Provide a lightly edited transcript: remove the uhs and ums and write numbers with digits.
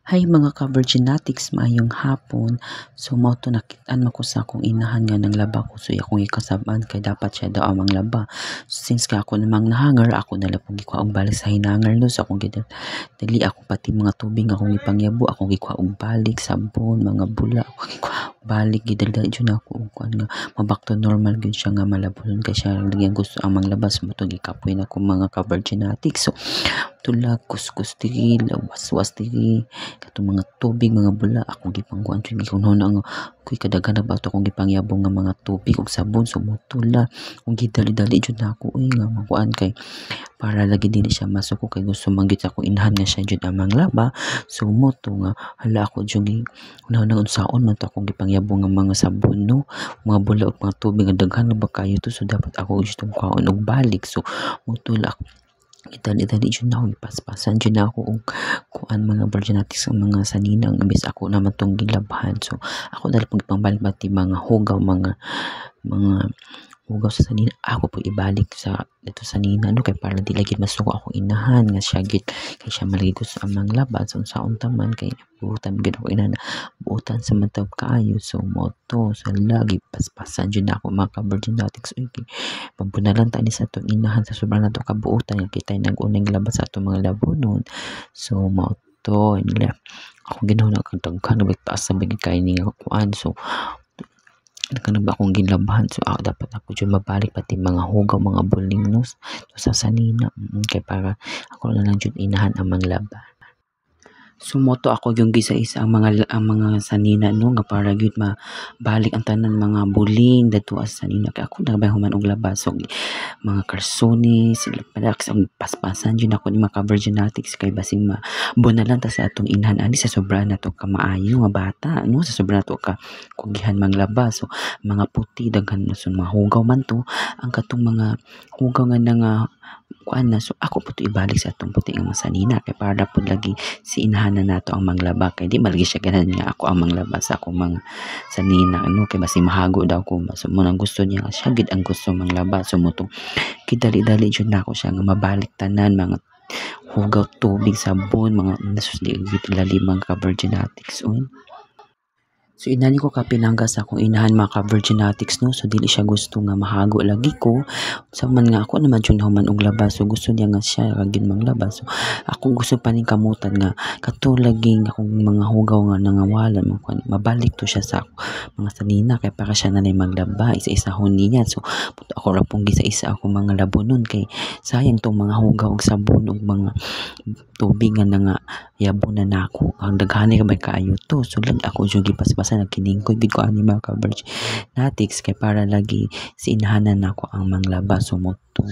Hay mga ka-Virginatics, maayong hapon. So mao to nakitaan ko sa akong inahan nga nang laba ko. So akong ikasabaan kay dapat siya daw amang laba. So, since ka ako namang nahangar, ako na lang pong gikuha og balik sa hinangar no. So akong dali ako pati mga tubig akong ipangyabo, akong gikuha og balik, sabon, mga bula, akong gikuha og balik gidala jud ako og kuan nga mabak to normal gyud siya nga malabon kay siya lagi ang gusto amang labas mo to gikapoy na ko mga ka-Virginatics. So tulak kuskus diri, waswas diri katong mga tubig mga bula akong gipangkuan jud gikuno na nga kuy kadaghan na ba to akong gipangyabong nga mga tubig ug sabon so mutula ug gidali-dali jud nako nga makuan kay para lagi dili siya masuko kay gusto man gyud ako inahan nga siya jud amang laba. So mo to nga hala ako jud una unsaon man to akong gipangyabong nga mga sabon no, mga bula ug mga tubig nga daghan na ba kayo to so dapat ako gusto kuhaon og balik. So mutula dali-dali jud na ako ipaspasan jud na ako og kuan mga Virginatics ang mga sanina ang imbes ako naman tong gilabhan. So ako dali pag pangbalik bati mga hugaw mga hugaw sa sanina ako po ibalik sa dito sanina no kay para di lagi masuko akong inahan nga siya gid kay siya maligi sa amang laban sa unsaon taman kay buutan gid ako inahan buutan sa matag kaayo. So moto sa lagi paspasan jud ako mga ka-Virginatics uy pampunalan ta ni sa atong inahan sa sobrang nato kabuutan nga kitay nag-unang labas sa atong mga labonon. So moto nila ako ginawa na kagdaghan na taas sa bagay kay ni nga kuan. So nagkanang ba akong ginlabahan so ako dapat ako dyan mabalik pati mga hugaw mga buling no sa sanina kay para ako na lang dyan inahan amang laba. Sumoto ako yung gisa-isa ang mga sanina no nga para gyud mabalik ang tanan mga buling dadto sa sanina kay ako nabay human og laba. So mga karsones sila pala ang paspasan jud ako ni mga ka-Virginatics kay basing mabunalan ta sa atong inahan ani sa sobra na to ka maayo nga bata no sa sobra na to ka kugihan manglaba. So mga puti daghan na so mga hugaw man to ang katong mga hugaw nga nga kuan na so ako po to ibalik sa atong puti nga masanina kay para pud lagi si inahan na nato ang manglaba kay di malagi siya ganan nga ako ang manglaba sa akong mga sanina ano kay basi mahago daw ko so mo nang gusto niya siya gid ang gusto manglaba. So mo to kidali-dali jud nako siya nga mabalik tanan mga hugaw tubig sabon mga nasusli lalim mga ka-Virginatics uy. So inani ko ka pinangga sa akong inahan mga ka-Virginatics no. So dili siya gusto nga mahago lagi ko sa man nga ako naman jud human og labas so gusto niya nga siya kagin manglabas. So ako gusto pa ning kamutan nga kato laging akong mga hugaw nga nangawalan mabalik to siya sa mga sanina kay para siya nanay maglaba isa-isa huni niya. So ako ra pong gisa-isa ako mga labonon kay sayang tong mga hugaw og sabon og mga tubig nga nga yabo na nako ang daghani ka ba kaayo to. So lang ako jud gipaspasan nagkiningkoy gid ko ani mga ka-Virginatics kay para lagi si inahanan nako ang manglaba. So mo to